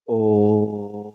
ఓం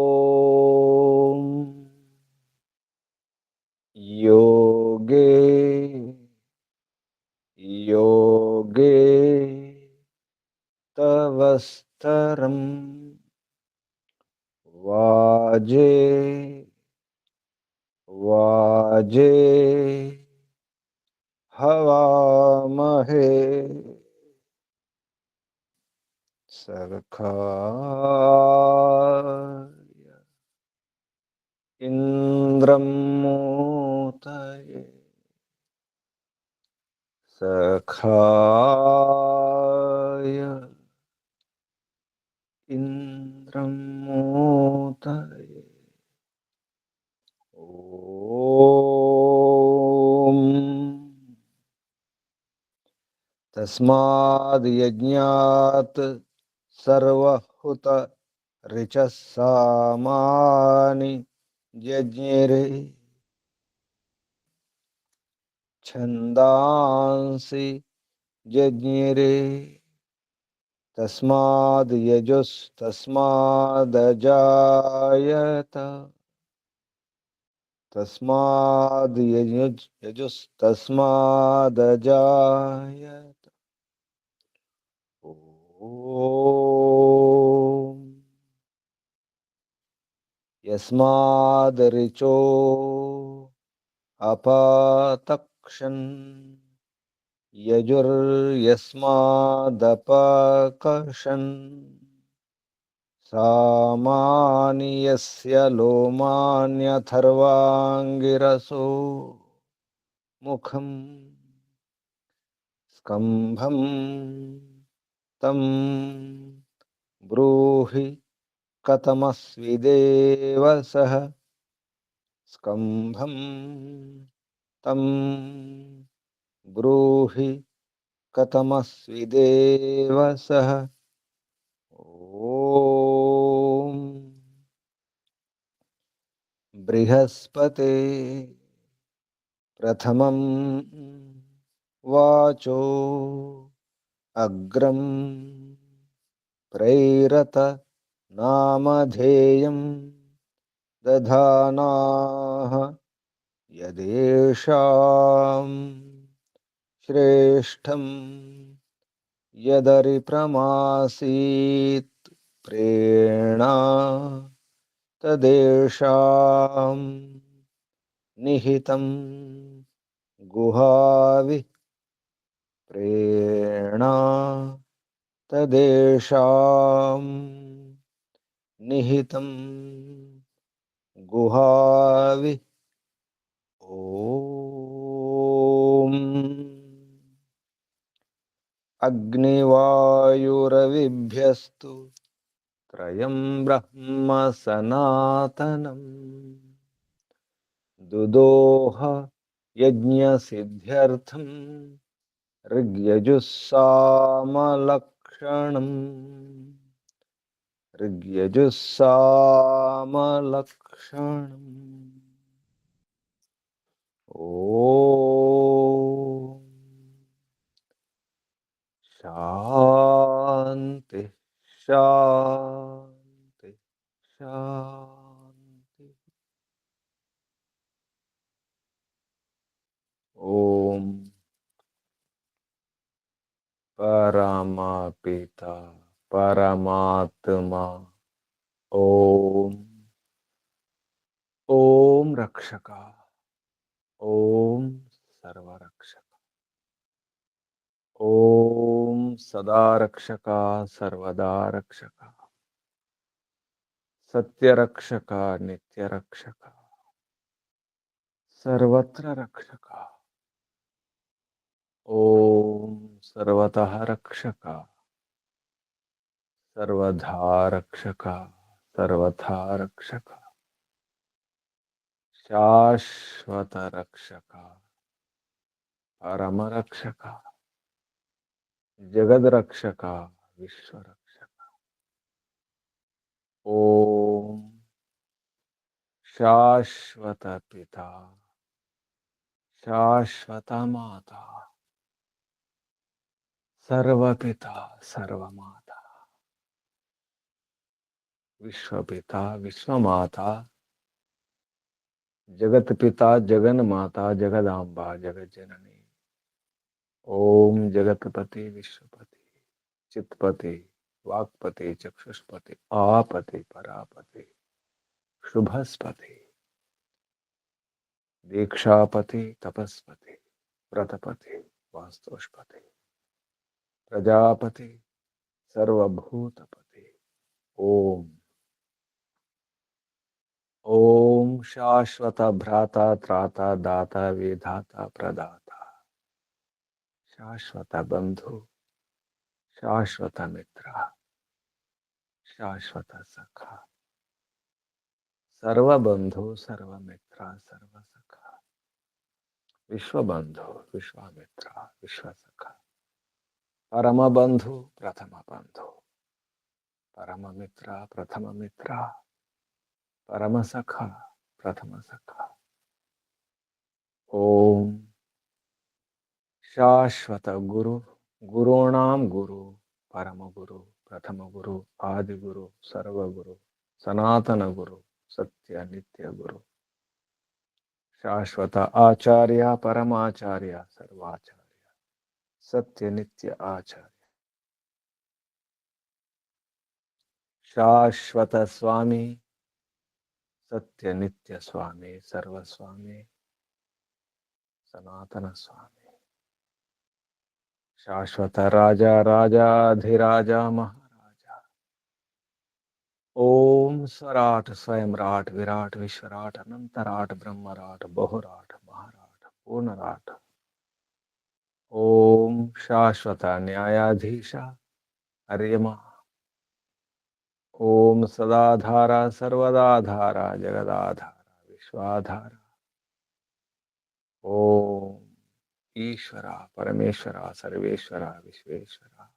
ఓం యోగే యోగే తవస్తరం వాజే వాజే హవామహే సఖాయ ఇంద్రం మోతయే సఖాయ ఇంద్రం మోతయే ఓం తస్మాద్ యజ్ఞాత్ సర్వహుత రిచః సామాని జజ్ఞిరే ఛందాంసి జజ్ఞిరే తస్మాద్ యజుస్తస్మాదజాయత తస్మాద్ యజుస్తస్మాదజాయత ఓం యస్మాద్ రిచో అపాతక్షన్ యజుర్యస్మాదపకర్షన్ సామాని యస్య లోమాన్యథర్వాంగిరసో ముఖం స్కంభం తం బ్రూహి కథమస్విదేవ సహ స్కంభం తం బ్రూహి కథమస్విదేవ సహ ఓం బృహస్పతే ప్రథమం వాచో అగ్రం ప్రైరత నామధేయం దధానాః యదేషాం శ్రేష్టం యదరిప్రమాసీత్ ప్రేణా తదేషాం నిహితం గుహావి ప్రేణా తదేషాం నిహితం గుహావి ఓం అగ్నివాయురవిభ్యస్తు త్రయం బ్రహ్మ సనాతనం దుదోహ యజ్ఞసిద్ధ్యర్థం ఋగ్యజుస్సామలక్షణం ఋగ్యజుస్సామలక్షణం ఓం శాంతి శాంతి శాంతి. ఓం పరమపిత పరమాత్మ ఓం ఓం రక్షక ओम सर्वरक्षक, ओम सदा रक्षका सर्वदा रक्षका, सत्य रक्षका नित्य रक्षका, सर्वत्र रक्षका, ओम सर्वतः रक्षका, सर्वधा रक्षका, सर्वथा रक्षका, शाश्वत रक्षका, परम रक्षका, जगद रक्षका, विश्व रक्षका, ओम शाश्वत पिता, शाश्वत माता, सर्वपिता सर्वमाता, विश्वपिता विश्वमाता, जगत पिता जगन माता, जगदाम्बा जगत जननी, ओम जगतपति विश्वपति चित्तपति वाक्पति चक्षुष्पति आपति परापति शुभस्पति दीक्षापति तपस्पति व्रतपति वास्तुष्पति प्रजापति सर्वभूतपति, ओम ओम शाश्वत भ्राता त्राता दाता विधाता प्रदाता, शाश्वत बंधु, शाश्वत मित्र, शाश्वत सखा, सर्वबंधु सर्वमित्र सर्वसखा, विश्वबंधु विश्वामित्र विश्वसखा, परम बंधु प्रथम बंधु, परम मित्र प्रथम मित्र, परम सखा प्रथम सखा, ओम शाश्वत गुरु, गुरूणाम गुरु, परम गुरु प्रथम गुरु आदि गुरु सर्वगुरु सनातन गुरु सत्य नित्य गुरु, शाश्वत आचार्य परमाचार्य सर्वाचार्य सत्य नित्य आचार्य, शाश्वत स्वामी सत्य नित्य स्वामी सर्वस्वामी सनातन स्वामी, शाश्वत राजा राजाधिराजा महाराजा, ओम स्वराट स्वयंराट विराट विश्वराट अनंतराट ब्रह्मराट बहुराट महाराट पूर्णराट, ओम शाश्वत न्यायाधीश अर्यमा, ओम सदाधारा सर्वदाधारा जगदाधारा विश्वाधारा, ओम ईश्वरा परमेश्वरा सर्वेश्वरा विश्वेश्वरा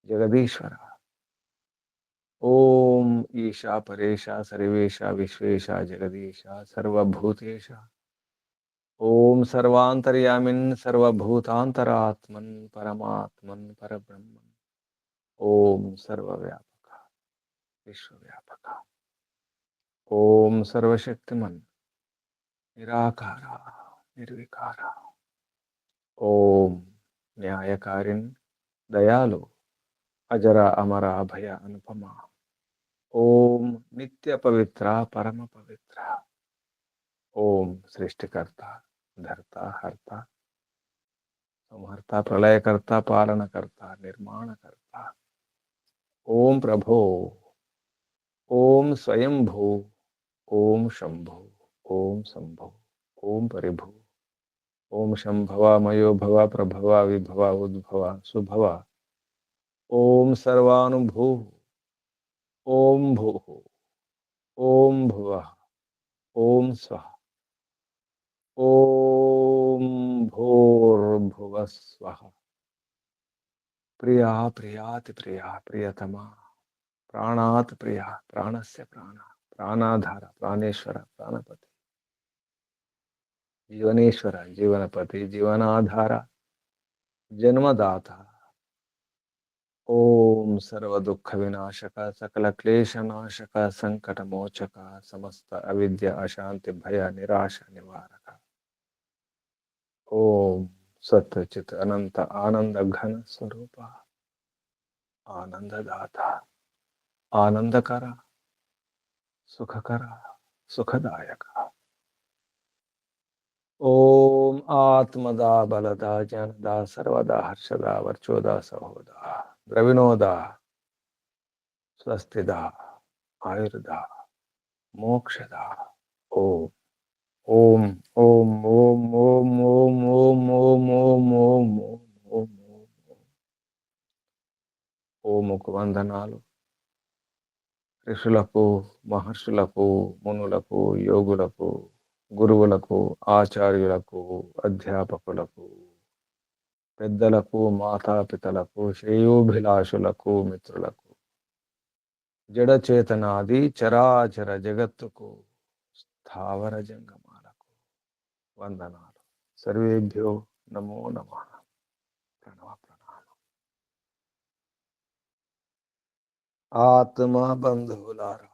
जगदीश्वरा, ओम ईशा परेशा सर्वेशा विश्वेशा जगदीशा सर्वभूतेशा, ओम सर्वांतर्यामिन् सर्वभूतांतरात्मन् परमात्मन् परब्रह्मन्, ओम सर्वव्यापका विश्वव्यापका, ओम सर्वशक्तिमन् निराकारा निर्विकारा, ओम न्यायकारिन् दयालु अजरा अमरा अभय अनुपमा, ओम नित्य पवित्रा परम पवित्रा, ओम सृष्टिकर्ता धर्ता हर्ता संहर्ता प्रलयकर्ता पालनकर्ता निर्माणकर्ता, ओम प्रभो, ओम स्वयंभू, ओम शंभु, ओम शंभु, ओम परिभू, ओम शंभवा मयो भवा प्रभवा विभवा उद्भवा सुभवा, ओम सर्वानुभू, ओम भू, ओम भुवः, ओम स्वः, ओम भूर्भुवः स्वः, प्रिया प्रियाति प्रिया प्रियतमा, प्राणात् प्रिया प्राणस्य प्राण, प्राणाधार प्राणेश्वर प्राणपति, जीवनेश्वर जीवनपति जीवनाधार जन्मदाता, ओम सर्व दुख विनाशक सकल क्लेश नाशक संकट मोचक समस्त अविद्या अशांति भय निराश निवारक, ओम सत्य चित अनंत आनंद घन स्वरूप, आनंददाता आनंदकर सुखकर सुखदायक, ఆత్మదా బలదా జనదా సర్వదా హర్షదా వర్చోదా సహోదా ద్రవిణోదా స్వస్తిదా ఆయుర్దా మోక్షదా. ఓం ఓం ఓం ఓం ఓం ఓం ఓం ఓం ఓం ఓం ఓం ఓం. ఓముకు వందనాలు. ఋషులకు, మహర్షులకు, మునులకు, యోగులకు, గురువులకు, ఆచార్యులకు, అధ్యాపకులకు, పెద్దలకు, మాతాపితలకు, శ్రేయోభిలాషులకు, మిత్రులకు, జడచేతనాది చరాచర జగత్తుకు, స్థావర జంగమాలకు వందనాలు. సర్వేభ్యో నమో నమః. ప్రణవ ప్రణామం. ఆత్మ బంధువులారా,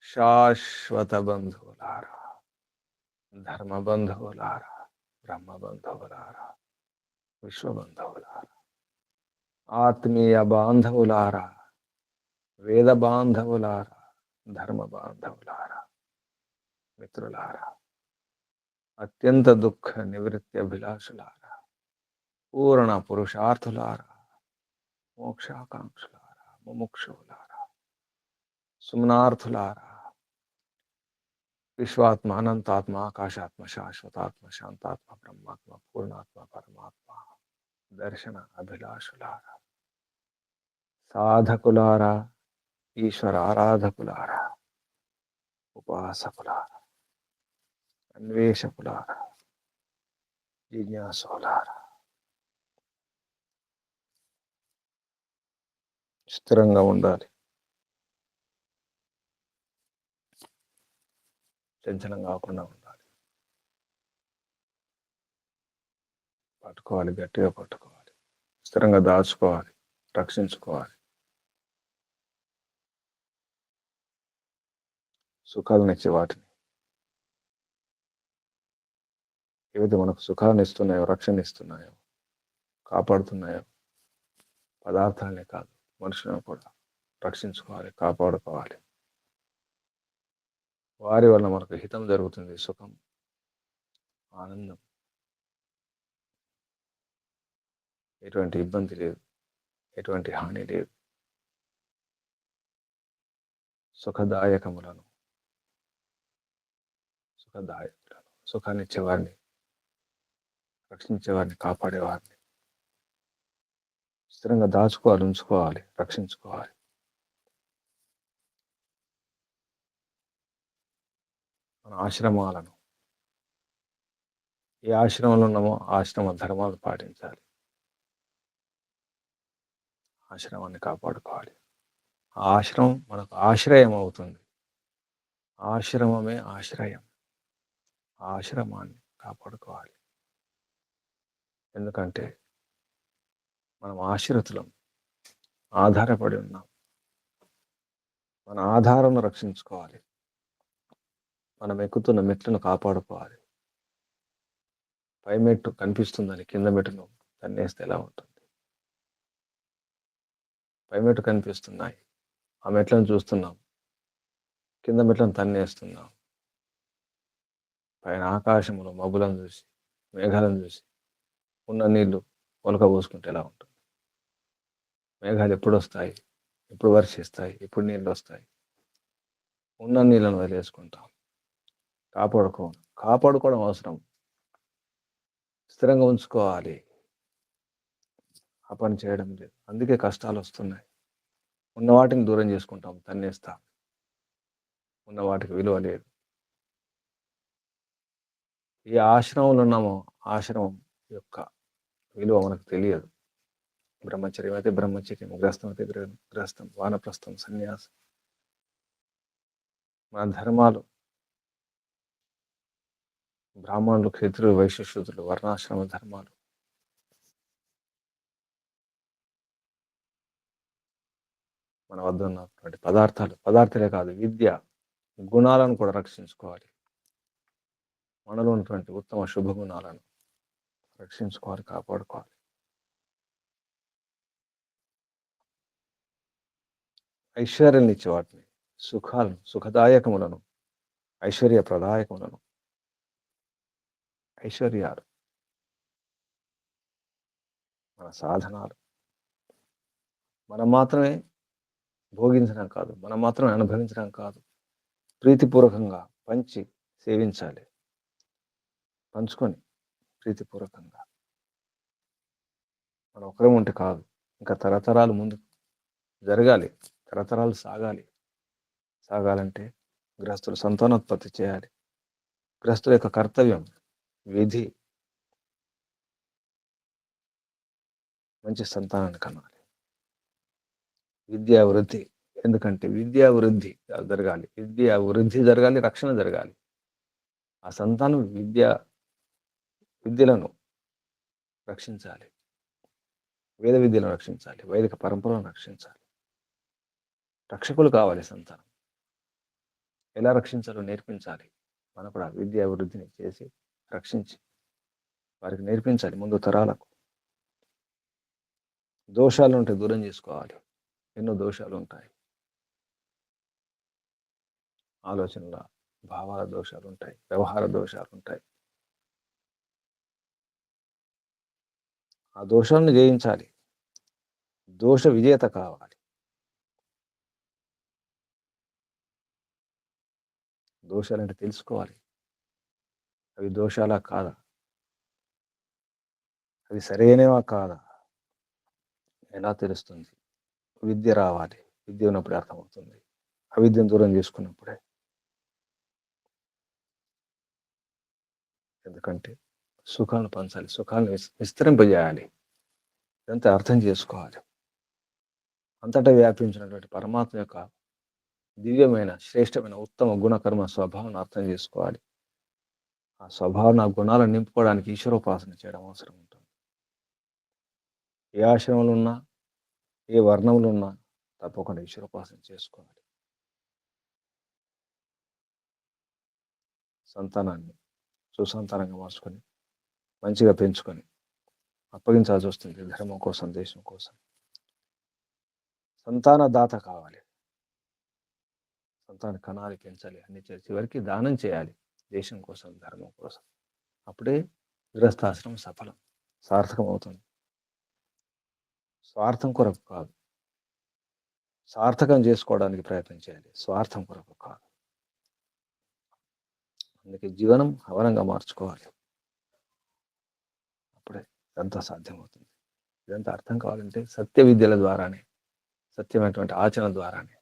శాశ్వత బంధువులారా, ధర్మ బంధువులారా, బ్రహ్మ బంధువులారా, విశ్వబంధువులారా, ఆత్మీయ బాంధవులారా, వేద బాంధవులారా, ధర్మ బాంధవులారా, మిత్రులారా, అత్యంత దుఃఖ నివృత్తి అభిలాషులారా, పూర్ణ పురుషార్థులారా, మోక్షాకాంక్షులారా, ముముక్షువులారా, సుమనార్థులారా, విశ్వాత్మ, అనంతాత్మ, ఆకాశాత్మ, శాశ్వతాత్మ, శాంతాత్మ, బ్రహ్మాత్మ, పూర్ణాత్మ, పరమాత్మ, దర్శన అభిలాషులారా, సాధకులారా, ఈశ్వర ఆరాధకులారా, ఉపాసకులారా, అన్వేషకులారా, జిజ్ఞాసులారా, స్థిరంగా ఉండాలి. చంచలం కాకుండా ఉండాలి. పట్టుకోవాలి, గట్టిగా పట్టుకోవాలి, స్థిరంగా దాచుకోవాలి, రక్షించుకోవాలి. సుఖాలనిచ్చే వాటిని ఏవైతే మనకు సుఖాలను ఇస్తున్నాయో, రక్షణ ఇస్తున్నాయో, కాపాడుతున్నాయో, పదార్థాలనే కాదు, మనుషులను కూడా రక్షించుకోవాలి, కాపాడుకోవాలి. వారి వల్ల మనకు హితం జరుగుతుంది, సుఖం, ఆనందం, ఎటువంటి ఇబ్బంది లేదు, ఎటువంటి హాని లేదు. సుఖదాయకములను సుఖాన్ని ఇచ్చేవారిని, రక్షించేవారిని, కాపాడేవారిని స్థిరంగా దాచుకోవాలి, ఉంచుకోవాలి, రక్షించుకోవాలి. మన ఆశ్రమాలను, ఏ ఆశ్రమంలో ఉన్నామో ఆశ్రమ ధర్మాలు పాటించాలి, ఆశ్రమాన్ని కాపాడుకోవాలి. ఆ ఆశ్రమం మనకు ఆశ్రయం అవుతుంది. ఆశ్రమమే ఆశ్రయం. ఆశ్రమాన్ని కాపాడుకోవాలి. ఎందుకంటే మనం ఆశ్రితులం, ఆధారపడి ఉన్నాం. మన ఆధారం రక్షించుకోవాలి. మనం ఎక్కుతున్న మెట్లను కాపాడుకోవాలి. పై మెట్టు కనిపిస్తుందని కింద మెట్టును తన్నేస్తే ఎలా ఉంటుంది? పై మెట్టు కనిపిస్తున్నాయి, ఆ మెట్లను చూస్తున్నాం, కింద మెట్లను తన్నేస్తున్నాం. పైన ఆకాశంలో మబ్బులను చూసి, మేఘాలను చూసి ఉన్న నీళ్లు పోసుకుంటే ఎలా ఉంటుంది? మేఘాలు ఎప్పుడు వస్తాయి, ఎప్పుడు వర్షిస్తాయి, ఎప్పుడు నీళ్ళు వస్తాయి? ఉన్న నీళ్ళను వదిలేసుకుంటాం. కాపాడుకోవడం అవసరం, స్థిరంగా ఉంచుకోవాలి. ఆ పని చేయడం లేదు, అందుకే కష్టాలు వస్తున్నాయి. ఉన్న వాటిని దూరం చేసుకుంటాం, తన్నేస్తాం. ఉన్న వాటికి విలువ లేదు. ఏ ఆశ్రమంలో ఉన్నామో ఆశ్రమం యొక్క విలువ మనకు తెలియదు. బ్రహ్మచర్యం అయితే బ్రహ్మచర్యం, గ్రస్తం అయితే గ్రస్తం, వానప్రస్థం, సన్యాసం. మన ధర్మాలు బ్రాహ్మణులు, క్షత్రులు, వైశ్యశూద్రులు, వర్ణాశ్రమ ధర్మాలు. మన వద్ద ఉన్నటువంటి పదార్థాలే కాదు, విద్య, గుణాలను కూడా రక్షించుకోవాలి. మనలో ఉన్నటువంటి ఉత్తమ శుభగుణాలను రక్షించుకోవాలి, కాపాడుకోవాలి. ఐశ్వర్యాన్ని ఇచ్చే వాటిని, సుఖదాయకములను, ఐశ్వర్య ప్రదాయకములను, ఐశ్వర్యాలు మన సాధనాలు. మనం మాత్రమే భోగించడం కాదు, మనం మాత్రమే అనుభవించడం కాదు, ప్రీతిపూర్వకంగా పంచి సేవించాలి. పంచుకొని ప్రీతిపూర్వకంగా. మనం ఒకరే ఉంటే కాదు. ఇంకా తరతరాలు ముందుకు జరగాలి. తరతరాలు సాగాలి. సాగాలంటే గృహస్థులు సంతానోత్పత్తి చేయాలి. గృహస్థుల యొక్క కర్తవ్యం, విధి మంచి సంతానాన్ని కనాలి. విద్యా వృద్ధి. ఎందుకంటే విద్యా వృద్ధి జరగాలి. విద్యా వృద్ధి జరగాలి, రక్షణ జరగాలి. ఆ సంతానం విద్యలను రక్షించాలి. వేద విద్యలను రక్షించాలి. వైదిక పరంపరను రక్షించాలి. రక్షకులు కావాలి సంతానం. ఎలా రక్షించాలో నేర్పించాలి. మనం కూడా విద్యా అభివృద్ధిని చేసి రక్షించి వారికి నేర్పించాలి ముందు తరాలకు. దోషాలు ఉంటే దూరం చేసుకోవాలి. ఎన్నో దోషాలు ఉంటాయి. ఆలోచనల, భావాల దోషాలు ఉంటాయి. వ్యవహార దోషాలు ఉంటాయి. ఆ దోషాలను జయించాలి. దోష విజేత కావాలి. దోషాలంటే తెలుసుకోవాలి. అవి దోషాలా కాదా, అవి సరైనవా కాదా ఎలా తెలుస్తుంది? విద్య రావాలి. విద్య ఉన్నప్పుడే అర్థమవుతుంది. అవిద్యను దూరం చేసుకున్నప్పుడే. ఎందుకంటే సుఖాలను పంచాలి, సుఖాలను విస్తరింపజేయాలి. ఇదంతా అర్థం చేసుకోవాలి. అంతటా వ్యాపించినటువంటి పరమాత్మ యొక్క దివ్యమైన, శ్రేష్టమైన, ఉత్తమ గుణకర్మ స్వభావాన్ని అర్థం చేసుకోవాలి. ఆ స్వభావం, ఆ గుణాలను నింపుకోవడానికి ఈశ్వరోపాసన చేయడం అవసరం ఉంటుంది. ఏ ఆశ్రమంలో ఉన్నా, ఏ వర్ణంలో ఉన్నా తప్పకుండా ఈశ్వరోపాసన చేసుకోవాలి. సంతానాన్ని సుసంతానంగా మార్చుకొని మంచిగా పెంచుకొని అప్పగించాల్సి వస్తుంది ధర్మం కోసం, దేశం కోసం. సంతాన దాత కావాలి. సంతాన కణాలు పెంచాలి. అన్ని చివరికి దానం చేయాలి దేశం కోసం, ధర్మం కోసం. అప్పుడే గృహస్థాశ్రమం సఫలం, సార్థకం అవుతుంది. స్వార్థం కొరకు కాదు. సార్థకం చేసుకోవడానికి ప్రయత్నం చేయాలి, స్వార్థం కొరకు కాదు. అందుకే జీవనం హవనంగా మార్చుకోవాలి. అప్పుడే ఇదంతా సాధ్యమవుతుంది. ఇదంతా అర్థం కావాలంటే సత్య విద్యల ద్వారానే, సత్యమైనటువంటి ఆచరణ ద్వారానే,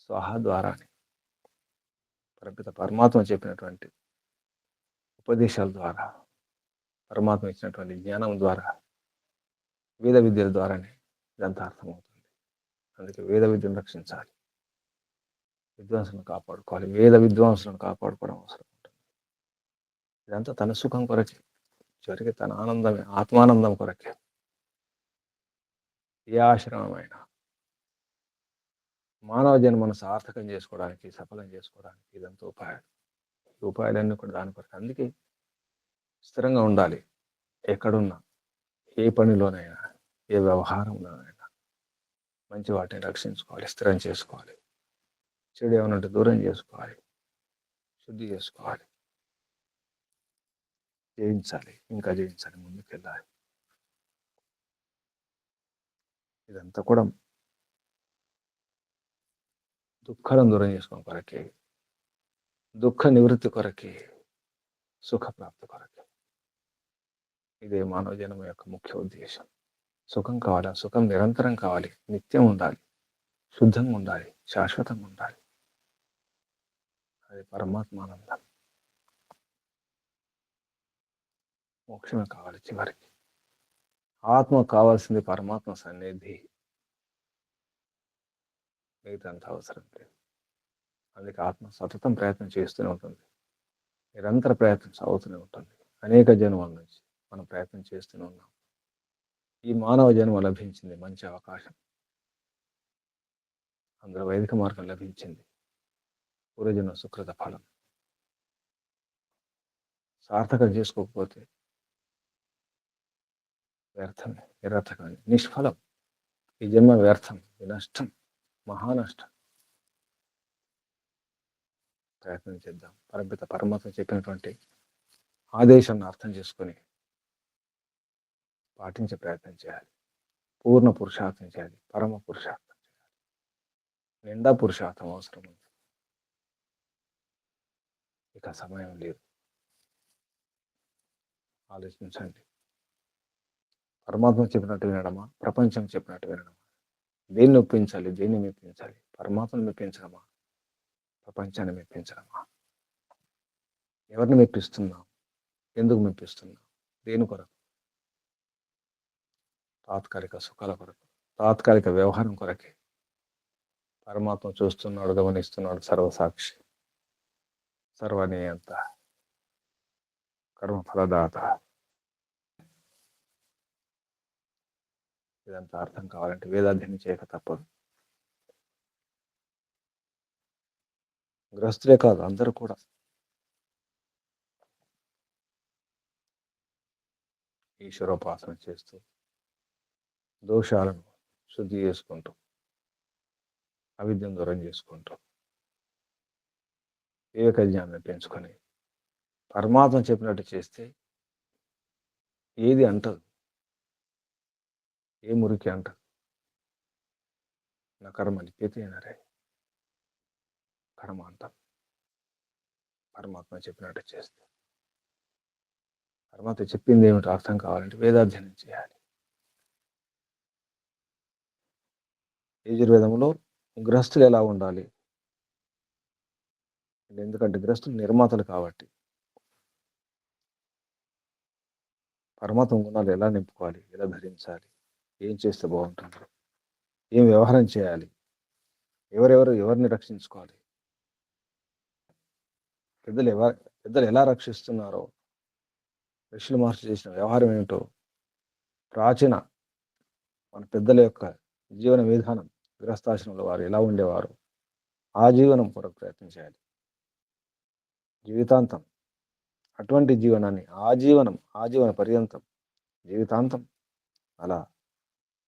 స్వాహ ద్వారానే, పరమాత్మ చెప్పినటువంటి ఉపదేశాల ద్వారా, పరమాత్మ ఇచ్చినటువంటి జ్ఞానం ద్వారా, వేద విద్యల ద్వారానే ఇదంతా అర్థమవుతుంది. అందుకే వేద విద్యను రక్షించాలి, విద్వాంసులను కాపాడుకోవాలి, వేద విద్వాంసులను కాపాడుకోవడం అవసరం ఉంటుంది. ఇదంతా తన సుఖం కొరకే, చివరికి తన ఆనందమే, ఆత్మానందం కొరకే. ఏ ఆశ్రమమైనా మానవ జన్మను సార్థకం చేసుకోవడానికి, సఫలం చేసుకోవడానికి ఇదంతా ఉపాయాలు. ఈ ఉపాయాలన్నీ కూడా దాని కొరకు. అందుకే స్థిరంగా ఉండాలి. ఎక్కడున్నా, ఏ పనిలోనైనా, ఏ వ్యవహారంలోనైనా మంచి వాటిని రక్షించుకోవాలి, స్థిరం చేసుకోవాలి. చెడు ఏమన్నట్టు దూరం చేసుకోవాలి, శుద్ధి చేసుకోవాలి, జయించాలి, ఇంకా జయించాలి, ముందుకెళ్ళాలి. ఇదంతా కూడా దుఃఖాలను దూరం చేసుకోవడం కొరకే, దుఃఖ నివృత్తి కొరకే, సుఖప్రాప్తి కొరకే. ఇదే మానవ జన్మ యొక్క ముఖ్య ఉద్దేశం. సుఖం కావాలి, ఆ సుఖం నిరంతరం కావాలి, నిత్యం ఉండాలి, శుద్ధంగా ఉండాలి, శాశ్వతంగా ఉండాలి. అది పరమాత్మానందం. మోక్షమే కావాలి చివరికి. ఆత్మ కావాల్సింది పరమాత్మ సన్నిధి, మిగతాంత అవసరం లేదు. అందుకే ఆత్మ సతతం ప్రయత్నం చేస్తూనే ఉంటుంది, నిరంతర ప్రయత్నం సాగుతూనే ఉంటుంది. అనేక జన్మల నుంచి మనం ప్రయత్నం చేస్తూనే ఉన్నాం. ఈ మానవ జన్మ లభించింది మంచి అవకాశం, అందులో వైదిక మార్గం లభించింది, పూర్వజన్మ సుకృత ఫలం. సార్థకం చేసుకోకపోతే వ్యర్థమే, నిరర్థకమే, నిష్ఫలం. ఈ జన్మ వ్యర్థం, నష్టం, మహానష్టం. ప్రయత్నం చేద్దాం. పరమాత్మ చెప్పినటువంటి ఆదేశాన్ని అర్థం చేసుకొని పాటించే ప్రయత్నం చేయాలి. పూర్ణ పురుషార్థం చేయాలి. పరమ పురుషార్థం చేయాలి. నిండా పురుషార్థం అవసరం ఉంది. ఇక సమయం లేదు. ఆలోచించండి. పరమాత్మ చెప్పినట్టు వినడమా? ప్రపంచం చెప్పినట్టు వినడమా? దేన్ని ఒప్పించాలి? దేన్ని మెప్పించాలి? పరమాత్మను మెప్పించడమా? ప్రపంచాన్ని మెప్పించడమా? ఎవరిని మెప్పిస్తున్నాం? ఎందుకు మెప్పిస్తున్నాం? దేని కొరకు? తాత్కాలిక సుఖాల కొరకు, తాత్కాలిక వ్యవహారం కొరకే. పరమాత్మ చూస్తున్నాడు, గమనిస్తున్నాడు, సర్వసాక్షి, సర్వనియంత, కర్మఫలదాత. ఇదంతా అర్థం కావాలంటే వేదాధ్యయనం చేయక తప్పదు. గృహస్థులే కాదు, అందరూ కూడా ఈశ్వరోపాసన చేస్తూ దోషాలను శుద్ధి చేసుకుంటూ అవిద్యను దూరం చేసుకుంటూ వివేక జ్ఞానాన్ని పెంచుకొని పరమాత్మ చెప్పినట్టు చేస్తే ఏది అంటదు, ఏ మురికి అంటదు. నా కర్మ లిప్యతే నరే, కర్మ అంటాం. పరమాత్మ చెప్పినట్టు చేస్తే, పరమాత్మ చెప్పింది ఏమిటో అర్థం కావాలంటే వేదాధ్యయనం చేయాలి. యజుర్వేదంలో గృహస్థులు ఎలా ఉండాలి, ఎందుకంటే గృహస్థులు నిర్మాతలు కాబట్టి పరమాత్మ గుణాలు ఎలా నింపుకోవాలి, ఎలా ధరించాలి, ఏం చేస్తే బాగుంటుంది, ఏం వ్యవహారం చేయాలి, ఎవరిని రక్షించుకోవాలి, పెద్దలు ఎలా రక్షిస్తున్నారో, ఋషులు మహర్షి చేసిన వ్యవహారం ఏమిటో, ప్రాచీన మన పెద్దల యొక్క జీవన విధానం, గృహస్థాశ్రమంలో వారు ఎలా ఉండేవారు, ఆ జీవనం కొరకు ప్రయత్నం చేయాలి. జీవితాంతం అటువంటి జీవనాన్ని, ఆజీవన పర్యంతం, జీవితాంతం అలా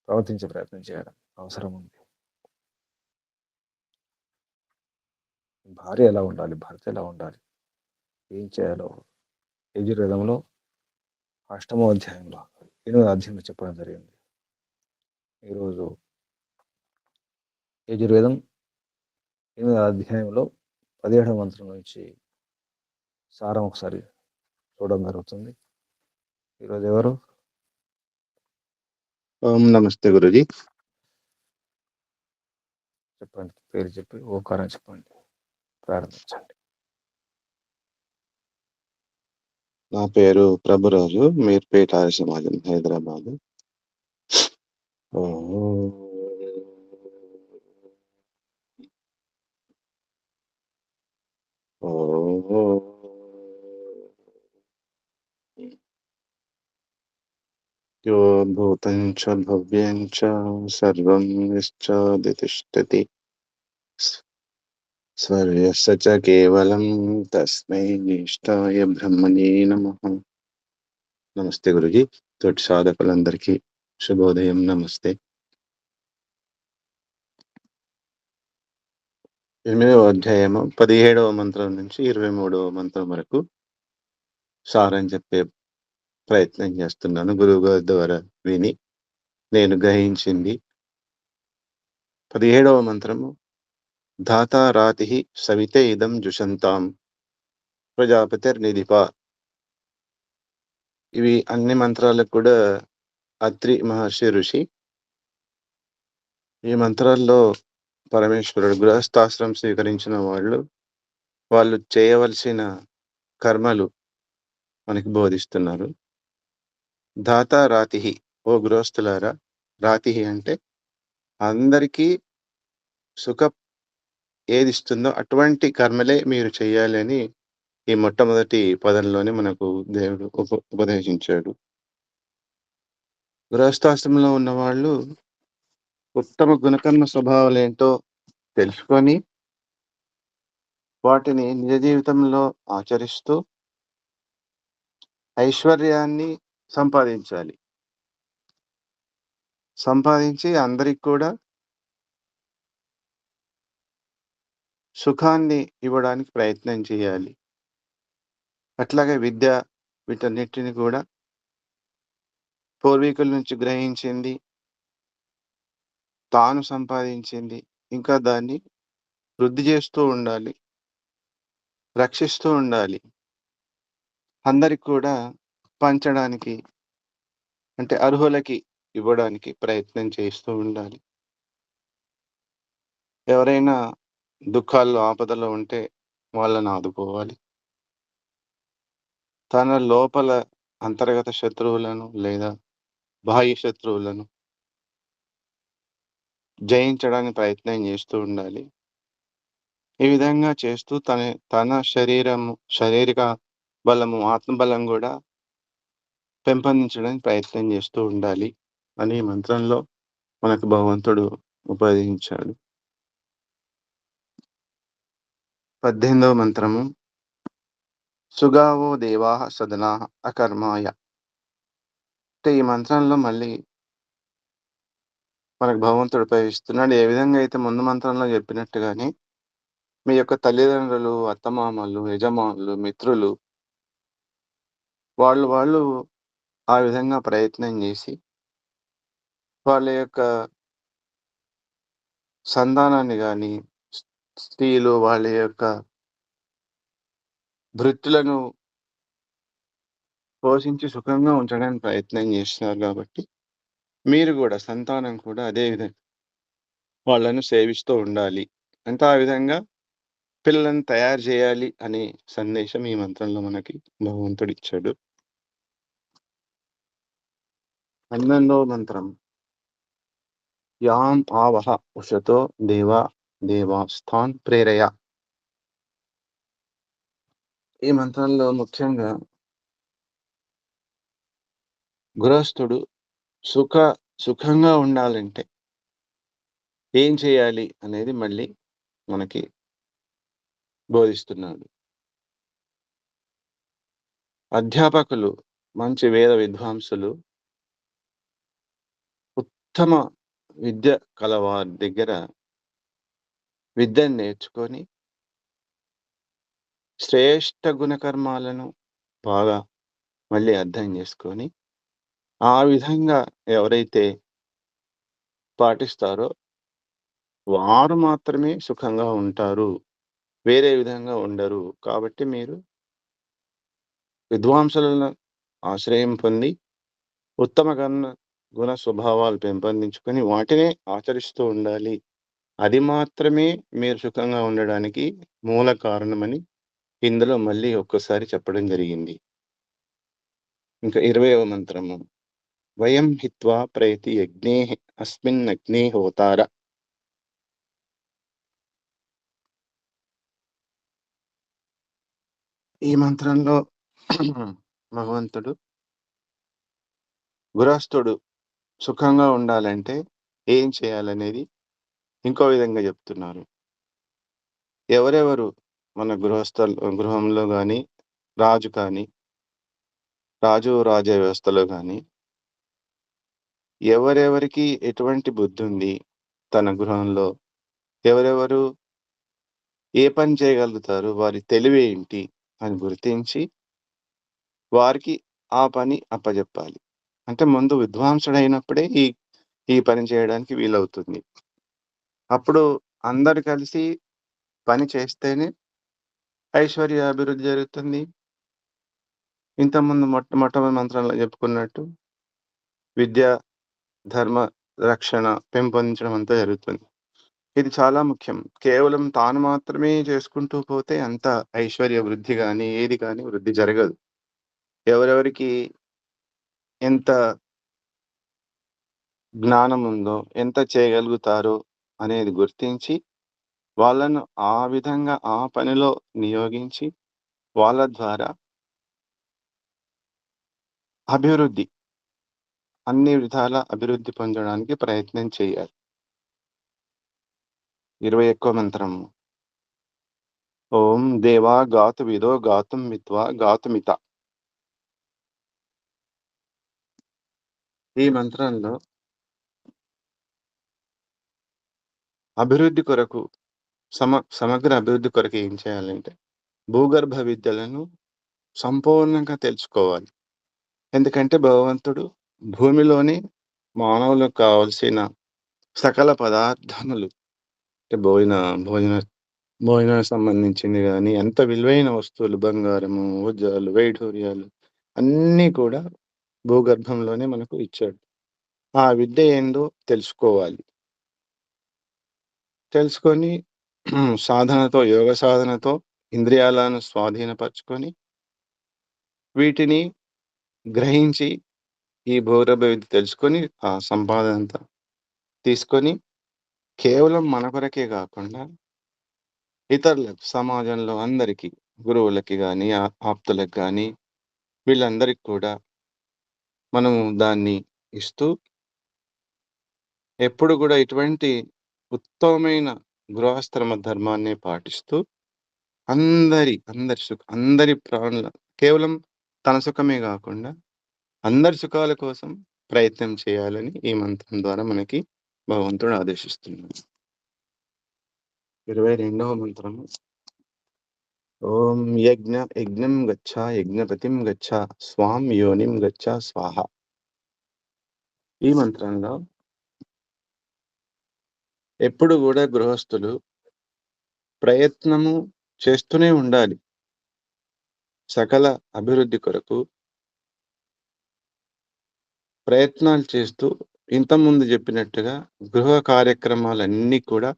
ప్రవర్తించే ప్రయత్నం చేయడం అవసరం ఉంది. భార్య ఎలా ఉండాలి, భర్త ఎలా ఉండాలి, ఏం చేయాలో యజుర్వేదంలో 8వ అధ్యాయంలో 8వ అధ్యాయంలో చెప్పడం జరిగింది. ఈరోజు యజుర్వేదం 8వ అధ్యాయంలో 17వ మంత్రం నుంచి సారం ఒకసారి చూడడం జరుగుతుంది. ఈరోజు ఎవరు? ఓం నమస్తే గురుజీ. చెప్పండి, పేరు చెప్పి ఓంకారం చెప్పండి, ప్రారంభించండి. నా పేరు ప్రభురాజు, మీర్పేట ఆర్య సమాజం, హైదరాబాద్. యో భూతం చ భవ్యం చ సర్వం యశ్చాదితిష్ఠతి స్వర్యస్య చ కేవలం తస్మై నిష్ఠాయ బ్రహ్మణే నమః. నమస్తే గురుజీ. తోటి సాధకులందరికీ శుభోదయం. నమస్తే. 8వ అధ్యాయము 17వ మంత్రం నుంచి 23వ మంత్రం వరకు సారం చెప్పే ప్రయత్నం చేస్తున్నాను. గురువు గారి ద్వారా విని నేను గ్రహించింది. 17వ మంత్రము, ధాతా రాతి సవితే ఇదం జుషంతాం ప్రజాపతిర్నిధిప. ఇవి అన్ని మంత్రాలకు కూడా అత్రి మహర్షి ఋషి. ఈ మంత్రాల్లో పరమేశ్వరుడు గృహస్థాశ్రమం స్వీకరించిన వాళ్ళు చేయవలసిన కర్మలు మనకి బోధిస్తున్నారు. ధాతా రాతి, ఓ గృహస్థులారా, రాతి అంటే అందరికీ సుఖ ఏదిస్తుందో అటువంటి కర్మలే మీరు చెయ్యాలి అని ఈ మొట్టమొదటి పదంలోనే మనకు దేవుడు ఉపదేశించాడు. గృహస్థాశ్రమంలో ఉన్న వాళ్ళు ఉత్తమ గుణకర్మ స్వభావాలు ఏంటో తెలుసుకొని వాటిని నిజ జీవితంలో ఆచరిస్తూ ఐశ్వర్యాన్ని సంపాదించి అందరికి కూడా సుఖాన్ని ఇవ్వడానికి ప్రయత్నం చేయాలి. అట్లాగే విద్య, వీటన్నిటిని కూడా పూర్వీకుల నుంచి గ్రహించింది, తాను సంపాదించింది, ఇంకా దాన్ని వృద్ధి చేస్తూ ఉండాలి. రక్షిస్తూ ఉండాలి. అందరికి కూడా పంచడానికి అంటే అర్హులకి ఇవ్వడానికి ప్రయత్నం చేస్తూ ఉండాలి. ఎవరైనా దుఃఖాల్లో, ఆపదలో ఉంటే వాళ్ళని ఆదుకోవాలి. తన లోపల అంతర్గత శత్రువులను లేదా బాహ్య శత్రువులను జయించడానికి ప్రయత్నం చేస్తూ ఉండాలి. ఈ విధంగా చేస్తూ తన శారీరక బలము, ఆత్మబలం గూడా పెంపొందించడానికి ప్రయత్నం చేస్తూ ఉండాలి అని ఈ మంత్రంలో మనకు భగవంతుడు ఉపదేశించాడు. 18వ మంత్రము సుగావో దేవాః సదనాః అకర్మాయ. అంటే ఈ మంత్రంలో మళ్ళీ మనకు భగవంతుడు ఉపదేశిస్తున్నాడు. ఏ విధంగా అయితే ముందు మంత్రంలో చెప్పినట్టుగానే మీ యొక్క తల్లిదండ్రులు, అత్తమామలు, యజమానులు, మిత్రులు వాళ్ళు ఆ విధంగా ప్రయత్నం చేసి వాళ్ళ యొక్క సంతానాన్ని గాని, స్త్రీలు వాళ్ళ యొక్క భృత్యులను పోషించి సుఖంగా ఉంచడానికి ప్రయత్నం చేస్తున్నారు కాబట్టి, మీరు గూడా సంతానం కూడా అదే విధంగా వాళ్ళను సేవిస్తూ ఉండాలి. అంటే ఆ విధంగా పిల్లలను తయారు చేయాలి అనే సందేశం ఈ మంత్రంలో మనకి భగవంతుడిచ్చాడు. 12వ మంత్రం యాం ఆవహ ఉషతో దేవాస్తాన్ ప్రేరయ. ఈ మంత్రంలో ముఖ్యంగా గృహస్థుడు సుఖంగా ఉండాలంటే ఏం చేయాలి అనేది మళ్ళీ మనకి బోధిస్తున్నాడు. అధ్యాపకులు, మంచి వేద విద్వాంసులు, ఉత్తమ విద్య కలవారి దగ్గర విద్యను నేర్చుకొని శ్రేష్ఠ గుణకర్మాలను బాగా మళ్ళీ అర్థం చేసుకొని, ఆ విధంగా ఎవరైతే పాటిస్తారో వారు మాత్రమే సుఖంగా ఉంటారు. వేరే విధంగా ఉండరు. కాబట్టి మీరు విద్వాంసులను ఆశ్రయం పొంది ఉత్తమ గుణ స్వభావాలు పెంపొందించుకొని వాటినే ఆచరిస్తూ ఉండాలి. అది మాత్రమే మీరు సుఖంగా ఉండడానికి మూల కారణమని ఇందులో మళ్ళీ ఒక్కసారి చెప్పడం జరిగింది. ఇంకా 20వ మంత్రము వయం హిత్వా ప్రయతి యజ్ఞే అస్మిన్నగ్నే హోతార. ఈ మంత్రంలో భగవంతుడు గృహస్థుడు సుఖంగా ఉండాలంటే ఏం చేయాలనేది ఇంకో విధంగా చెప్తున్నారు. ఎవరెవరు మన గృహంలో గాని, రాజు రాజ్య వ్యవస్థలో గాని ఎవరెవరికి ఎటువంటి బుద్ధుంది తన గృహంలో, ఎవరెవరు ఏ పని చేయగలుగుతారు, వారి తెలివేంటి అని గుర్తించి వారికి ఆ పని అప్పజెప్పాలి. అంటే ముందు విద్వాంసుడైనప్పుడే ఈ పని చేయడానికి వీలవుతుంది. అప్పుడు అందరూ కలిసి పని చేస్తేనే ఐశ్వర్య అభివృద్ధి జరుగుతుంది. ఇంతకుముందు మొట్టమొదటి మంత్రంలో చెప్పుకున్నట్టు విద్య, ధర్మ రక్షణ పెంపొందించడం అంతా జరుగుతుంది. ఇది చాలా ముఖ్యం. కేవలం తాను మాత్రమే చేసుకుంటూ పోతే అంత ఐశ్వర్య వృద్ధి గాని, ఏది గాని వృద్ధి జరగదు. ఎవరెవరికి ఎంత జ్ఞానం ఉందో, ఎంత చేయగలుగుతారో అనేది గుర్తించి వాళ్ళను ఆ విధంగా ఆ పనిలో నియోగించి వాళ్ళ ద్వారా అన్ని విధాల అభివృద్ధి పొందడానికి ప్రయత్నం చేయాలి. 21వ మంత్రము ఓం దేవా గాతువిదో గాతుం విద్వా గాతుమిత. ఈ మంత్రంలో అభివృద్ధి కొరకు సమగ్ర అభివృద్ధి కొరకు ఏం చేయాలంటే భూగర్భ విద్యలను సంపూర్ణంగా తెలుసుకోవాలి. ఎందుకంటే భగవంతుడు భూమిలోని మానవులకు కావలసిన సకల పదార్థములు అంటే భోజన భోజనానికి సంబంధించింది గాని, ఎంత విలువైన వస్తువులు బంగారము, వజ్రాలు, వైఢూర్యాలు అన్నీ కూడా భూగర్భంలోనే మనకు ఇచ్చాడు. ఆ విద్య ఏందో తెలుసుకోవాలి. తెలుసుకొని సాధనతో, యోగ సాధనతో ఇంద్రియాలను స్వాధీనపరుచుకొని, వీటిని గ్రహించి ఈ భూగర్భ విద్య తెలుసుకొని, ఆ సంపాదనంతా తీసుకొని కేవలం మన కొరకే గాకుండా ఇతరులకు సమాజంలో అందరికీ, గురువులకి గాని, ఆప్తులకు గాని వీళ్ళందరికి కూడా మనము దాన్ని ఇస్తూ ఎప్పుడు గూడా ఇటువంటి ఉత్తమమైన గృహస్థాశ్రమ ధర్మాన్నే పాటిస్తూ అందరి ప్రాణుల కేవలం తన సుఖమే గాకుండా అందరి సుఖాల కోసం ప్రయత్నం చేయాలని ఈ మంత్రం ద్వారా మనకి భగవంతుడు ఆదేశిస్తున్నాడు. 22వ మంత్రము. ఓం యజ్ఞం గచ్చ యజ్ఞపతిం గచ్చ స్వాం యోనిం గచ్చ స్వాహ. ఈ మంత్రంలో ఎప్పుడు గూడా గృహస్థులు ప్రయత్నము చేస్తూనే ఉండాలి. సకల అభివృద్ధి కొరకు ప్రయత్నాలు చేస్తూ ఇంతకుముందు చెప్పినట్టుగా గృహ కార్యక్రమాలన్నీ కూడా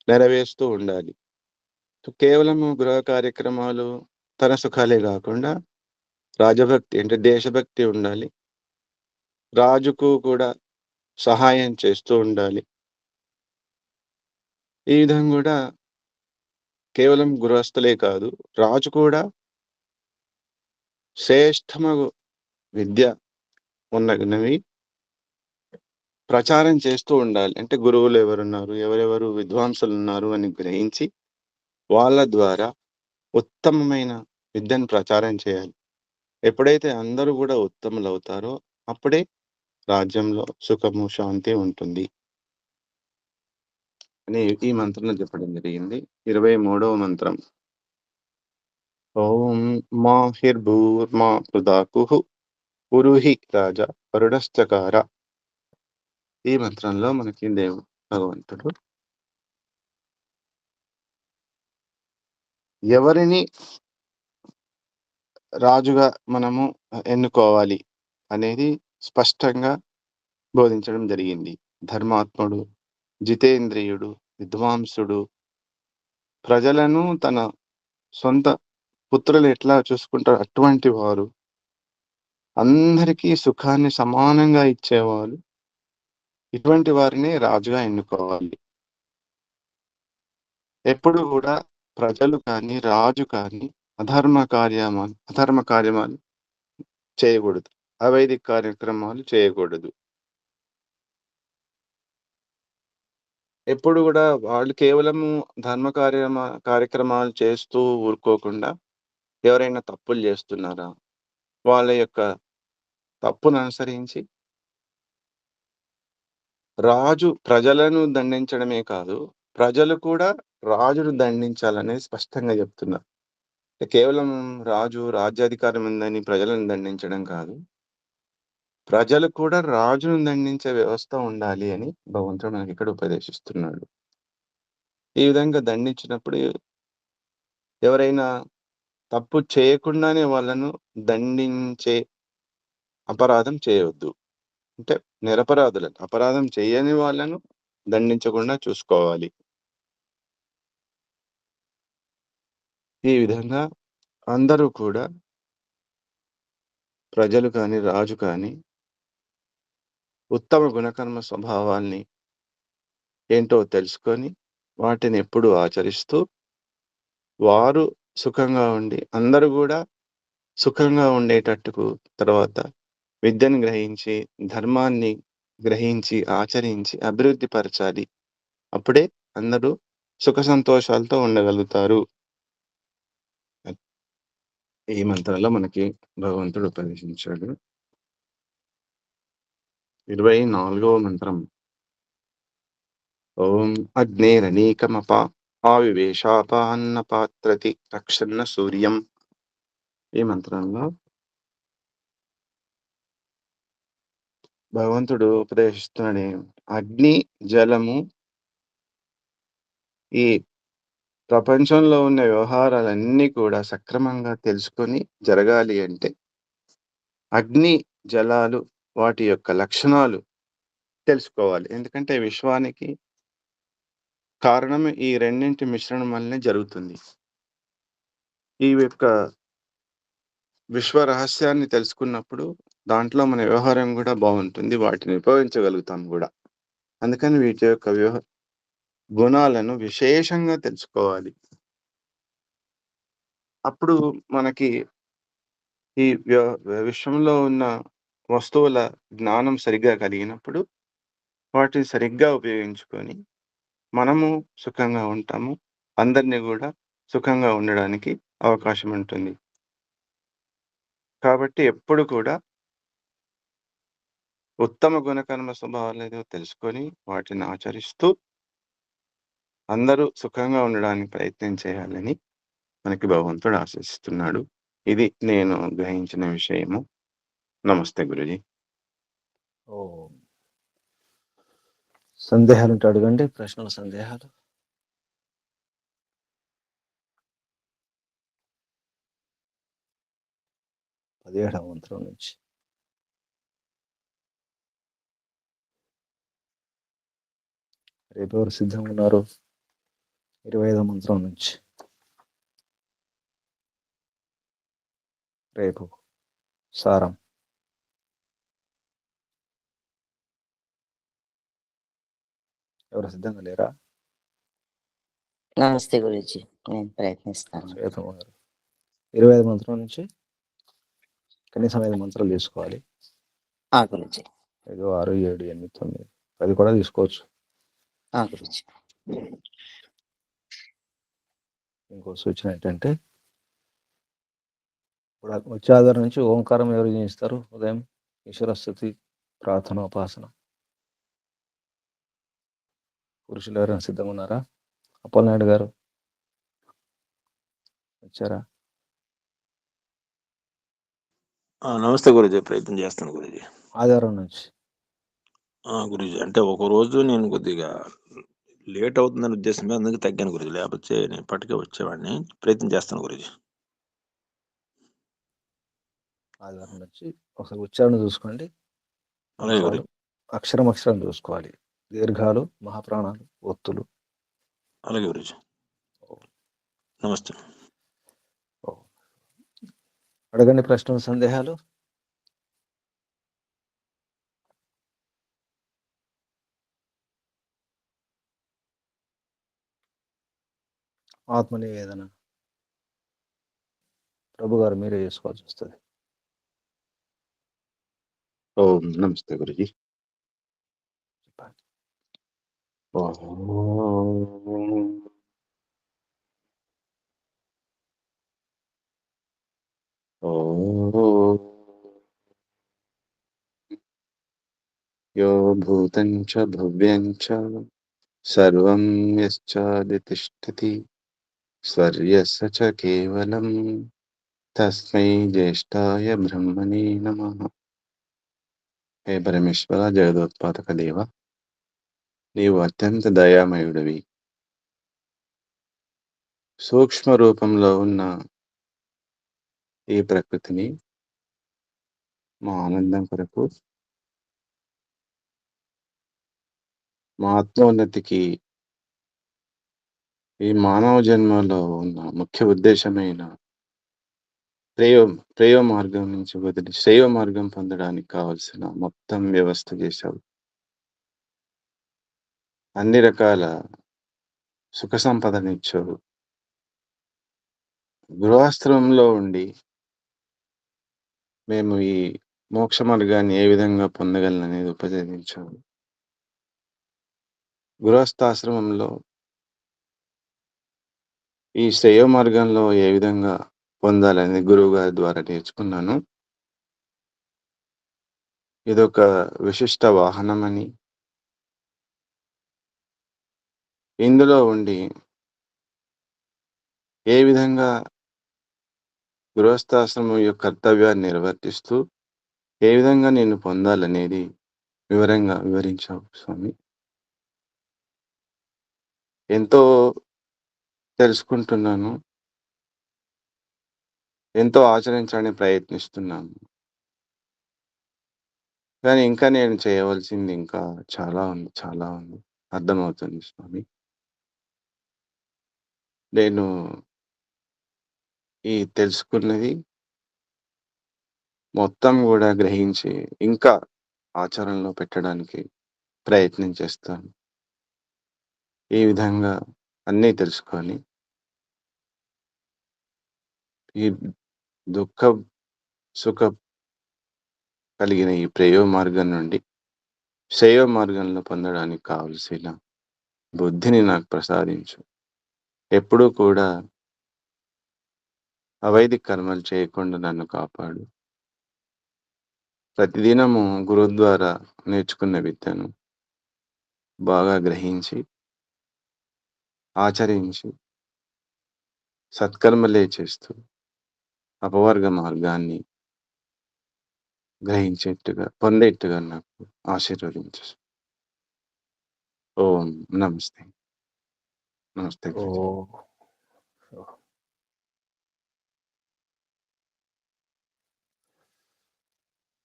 నెరవేరుస్తూ ఉండాలి. కేవలము గృహ కార్యక్రమాలు తన సుఖాలే గాకుండా రాజభక్తి అంటే దేశభక్తి ఉండాలి. రాజుకు కూడా సహాయం చేస్తూ ఉండాలి. ఈ విధంగా గూడా కేవలం గృహస్థులే కాదు, రాజు కూడా శ్రేష్టమగు విద్య ఉన్నవి ప్రచారం చేస్తూ ఉండాలి. అంటే గురువులు ఎవరున్నారు, ఎవరెవరు విద్వాంసులున్నారు అని గ్రహించి వాళ్ళ ద్వారా ఉత్తమమైన విద్యను ప్రచారం చేయాలి. ఎప్పుడైతే అందరూ గూడా ఉత్తములవుతారో అప్పుడే రాజ్యంలో సుఖము, శాంతి ఉంటుంది అని ఈ మంత్రంలో చెప్పడం జరిగింది. 23వ మంత్రం. ఓం మాహిర్భూర్మా పృథాకుః పురుహి రాజా వరుడశ్చకార. ఈ మంత్రంలో మనకి భగవంతుడు ఎవరిని రాజుగా మనము ఎన్నుకోవాలి అనేది స్పష్టంగా బోధించడం జరిగింది. ధర్మాత్ముడు, జితేంద్రియుడు, విద్వాంసుడు, ప్రజలను తన సొంత పుత్రులు ఎట్లా చూసుకుంటారో అటువంటి వారు, అందరికీ సుఖాన్ని సమానంగా ఇచ్చేవారు, ఇటువంటి వారిని రాజుగా ఎన్నుకోవాలి. ఎప్పుడు కూడా ప్రజలు కానీ, రాజు కానీ అధర్మ కార్యమాలు చేయకూడదు. అవైదిక కార్యక్రమాలు చేయకూడదు. ఎప్పుడు కూడా వాళ్ళు కేవలము ధర్మ కార్యక్రమాలు చేస్తూ ఊరుకోకుండా ఎవరైనా తప్పులు చేస్తున్నారా? వాళ్ళ యొక్క తప్పును అనుసరించి రాజు ప్రజలను దండించడమే కాదు, ప్రజలు కూడా రాజును దండించాలనేది స్పష్టంగా చెప్తున్నారు. కేవలం రాజు రాజ్యాధికారం ఉందని ప్రజలను దండించడం కాదు. ప్రజలు కూడా రాజును దండించే వ్యవస్థ ఉండాలి అని భగవంతుడు మనకిక్కడ ఉపదేశిస్తున్నాడు. ఈ విధంగా దండించినప్పుడు ఎవరైనా తప్పు చేయకుండానే వాళ్ళను దండించే అపరాధం చేయవద్దు. అంటే నిరపరాధులను, అపరాధం చేయని వాళ్ళను దండించకుండా చూసుకోవాలి. ఈ విధంగా అందరూ కూడా ప్రజలు కానీ, రాజు కానీ ఉత్తమ గుణకర్మ స్వభావాల్ని ఏంటో తెలుసుకొని వాటిని ఎప్పుడూ ఆచరిస్తూ వారు సుఖంగా ఉండి అందరూ గూడా సుఖంగా ఉండేటట్టుకు తర్వాత విద్యను గ్రహించి, ధర్మాన్ని గ్రహించి, ఆచరించి అభివృద్ధి పరచాలి. అప్పుడే అందరూ సుఖ సంతోషాలతో ఉండగలుగుతారు. ఈ మంత్రంలో మనకి భగవంతుడు ఉపదేశించాడు. 24వ మంత్రం. ఓం అగ్నేరనీకమప ఆవివేశాపాన్న పాత్రతి రక్షన్న సూర్యం. ఈ మంత్రంలో భగవంతుడు ఉపదేశిస్తున్నాడు. అగ్ని, జలము ఈ ప్రపంచంలో ఉన్న వ్యవహారాలన్నీ కూడా సక్రమంగా తెలుసుకొని జరగాలి అంటే అగ్ని, జలాలు వాటి యొక్క లక్షణాలు తెలుసుకోవాలి. ఎందుకంటే విశ్వానికి కారణం ఈ రెండింటి మిశ్రణం వల్లనే జరుగుతుంది. ఈ యొక్క విశ్వ రహస్యాన్ని తెలుసుకున్నప్పుడు దాంట్లో మన వ్యవహారం కూడా బాగుంటుంది. వాటిని ఉపయోగించగలుగుతాం కూడా. అందుకని వీటి యొక్క గుణాలను విశేషంగా తెలుసుకోవాలి. అప్పుడు మనకి ఈ విశ్వంలో ఉన్న వస్తువుల జ్ఞానం సరిగ్గా కలిగినప్పుడు వాటిని సరిగ్గా ఉపయోగించుకొని మనము సుఖంగా ఉంటాము. అందరినీ కూడా సుఖంగా ఉండడానికి అవకాశం ఉంటుంది. కాబట్టి ఎప్పుడు కూడా ఉత్తమ గుణకర్మ స్వభావాలేదో తెలుసుకొని వాటిని ఆచరిస్తూ అందరూ సుఖంగా ఉండడానికి ప్రయత్నం చేయాలని మనకి భగవంతుడు ఆశిస్తున్నాడు. ఇది నేను గ్రహించిన విషయము. నమస్తే గురుజీ. ఓ సందేహాలు ఉంటే అడగండి. ప్రశ్నలు, సందేహాలు. పదిహేడవ మంత్రం నుంచి. రేపు ఎవరు సిద్ధంగా ఉన్నారు? 25వ మంత్రం నుంచి. రేపు సారం. ఎవరు సిద్ధంగా లేరా? నమస్తే గురుజీ, నేను ప్రయత్నిస్తాను. 25 మంత్రం నుంచి కనీసం 5 మంత్రాలు తీసుకోవాలి. గురుజీ. 5, 6, 7, 8, 9, 10 కూడా తీసుకోవచ్చు. గురుజీ. ఇంకో సూచన ఏంటంటే ఇప్పుడు వచ్చే ఆధారం నుంచి ఓంకారం ఎవరు చేయిస్తారు? ఉదయం ఈశ్వరస్థుతి, ప్రార్థన, ఉపాసన. పురుషులు ఎవరైనా సిద్ధంగా ఉన్నారా? అప్పలనాయుడు గారు వచ్చారా? నమస్తే గురుజీ, ప్రయత్నం చేస్తాను గురుజీ. ఆధారం నుంచి. గురుజీ, అంటే ఒక రోజు నేను కొద్దిగా లేట్ అవుతుందని ఉద్దేశం మీద అందుకు తగ్గాను గురుజీ. లేకపోతే నేను ఇప్పటికే వచ్చేవాడిని. ప్రయత్నం చేస్తాను గురుజీ. ఆధారం నుంచి ఒకసారి ఉచ్చారణ చూసుకోండి. అక్షరం అక్షరం చూసుకోవాలి. దీర్ఘాలు, మహాప్రాణాలు, ఒత్తులు. అలాగే గురుజీ. నమస్తే. అడగండి ప్రశ్నలు, సందేహాలు. ఆత్మ నివేదన ప్రభు గారు మీరే చేసుకోవాల్సి వస్తుంది. ఓం నమస్తే గురుజీ. యో భూతం చ భవ్యం చ సర్వం యశ్చాదితిష్ఠతి స్వర్యస్య చ కేవలం తస్మై జ్యేష్ఠాయ బ్రహ్మణే నమః. హే పరమేశ్వర, జగదోత్పాదక దేవ, నీవు అత్యంత దయామయుడివి. సూక్ష్మ రూపంలో ఉన్న ఈ ప్రకృతిని మా ఆనందం కొరకు, మా ఆత్మోన్నతికి, ఈ మానవ జన్మలో ఉన్న ముఖ్య ఉద్దేశమైన ప్రేమ మార్గం నుంచి వదిలి శైవ మార్గం పొందడానికి కావలసిన మొత్తం వ్యవస్థ చేశావు. అన్ని రకాల సుఖ సంపదనిచ్చావు. గృహస్థంలో ఉండి మేము ఈ మోక్ష మార్గాన్ని ఏ విధంగా పొందగలననేది ఉపదేశించావు. గృహస్థాశ్రమంలో ఈ శ్రేయ మార్గంలో ఏ విధంగా పొందాలని గురువు గారి ద్వారా నేర్చుకున్నాను. ఇదొక విశిష్ట వాహనమని, ఇందులో ఉండి ఏ విధంగా గృహస్థాశ్రమం యొక్క కర్తవ్యాన్ని నిర్వర్తిస్తూ ఏ విధంగా నేను పొందాలనేది వివరంగా వివరించావు స్వామి. ఎంతో తెలుసుకుంటున్నాను. ఎంతో ఆచరించడానికి ప్రయత్నిస్తున్నాను. కానీ ఇంకా నేను చేయవలసింది ఇంకా చాలా ఉంది. చాలా ఉంది. అర్థమవుతుంది స్వామి. నేను ఈ తెలుసుకున్నది మొత్తం గూడా గ్రహించి ఇంకా ఆచరణలో పెట్టడానికి ప్రయత్నం చేస్తాను. ఈ విధంగా అన్నీ తెలుసుకొని ఈ దుఃఖ, సుఖ కలిగిన ఈ ప్రేయో మార్గం నుండి శ్రేయో మార్గంలో పొందడానికి కావలసిన బుద్ధిని నాకు ప్రసాదించు. ఎప్పుడూ కూడా అవైదిక కర్మలు చేయకుండా నన్ను కాపాడు. ప్రతిదినము గురువు ద్వారా నేర్చుకున్న విద్యను బాగా గ్రహించి, ఆచరించి, సత్కర్మలే చేస్తూ అపవర్గ మార్గాన్ని గ్రహించేట్టుగా, పొందేట్టుగా నాకు ఆశీర్వదించు. ఓం నమస్తే. నమస్తే ఓ గురూజీ.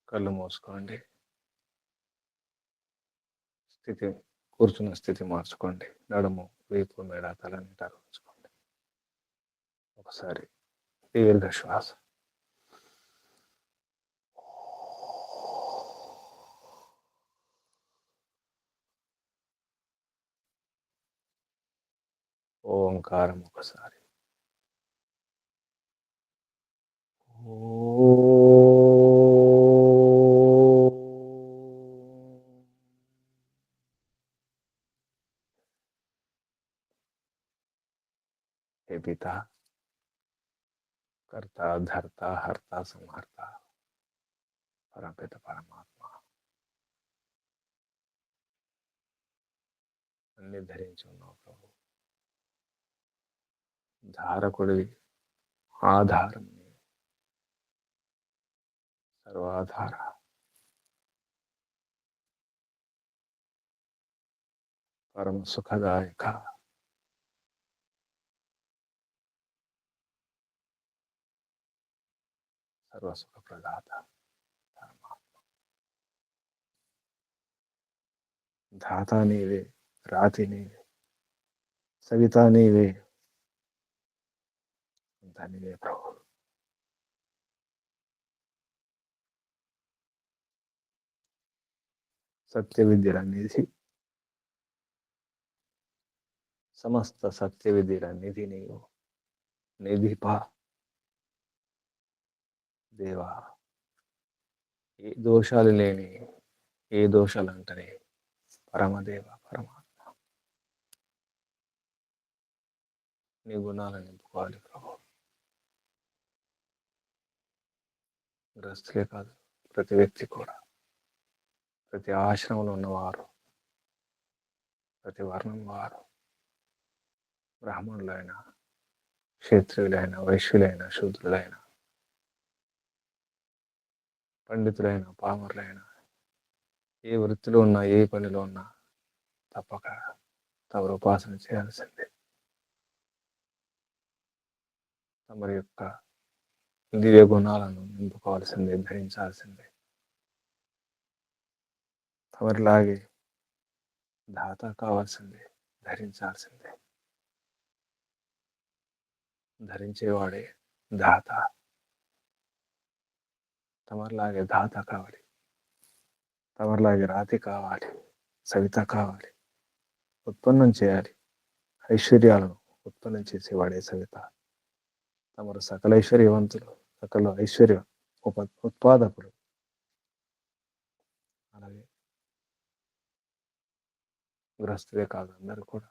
కళ్ళు మూసుకోండి. స్థితి, కూర్చున్న స్థితి మార్చుకోండి. నడుము, వీపు, మెడ, తలని ఉంచుకోండి. ఒకసారి దీర్ఘ శ్వాస. ఓంకారం ఒకసారి. हे पिता, कर्ता, धर्ता, हर्ता, संहर्ता, परमपिता పరమాత్మ అన్ని ధరించి ఉన్నావు ప్రభు. ధారకుడివి, ఆధారం నీవు, సర్వాధార, పరమ సుఖదాయక, సర్వసుఖ ప్రదాత పరమాత్మ. ధాత నీవే, రాతి నీవే, సవిత నీవే, అంతా నీవే ప్రభు. సత్య విద్యల నిధి, సమస్త సత్య విద్యల నిధి నీవు. నిధిపా దేవా, ఏ దోషాలు లేని, ఏ దోషాలు అంటనే పరమదేవ పరమాత్మ, నీ గుణాలను నింపుకోవాలి ప్రభు. గ్రస్తులే కాదు, ప్రతి వ్యక్తి కూడా, ప్రతి ఆశ్రమంలో ఉన్నవారు, ప్రతి వర్ణం వారు, బ్రాహ్మణులైన, క్షత్రియులైన, వైశ్యులైన, శూద్రులైన, పండితులైన, పామరులైన, ఏ వృత్తిలో ఉన్నా, ఏ పనిలో ఉన్నా తప్పక తమరు ఉపాసన చేయాల్సిందే. తమరి యొక్క దివ్య గుణాలను నింపుకోవాల్సిందే, ధరించాల్సిందే. తమరిలాగే దాత కావాల్సిందే, ధరించాల్సిందే. ధరించేవాడే దాత. తమరిలాగే దాత కావాలి, తమరిలాగే రాతి కావాలి, సవిత కావాలి, ఉత్పన్నం చేయాలి. ఐశ్వర్యాలను ఉత్పన్నం చేసేవాడే సవిత. తమరు సకల ఐశ్వర్యవంతులు, సకల ఐశ్వర్య ఉత్పాదకులు. అలాగే గృహస్థులే కాదు, అందరూ కూడా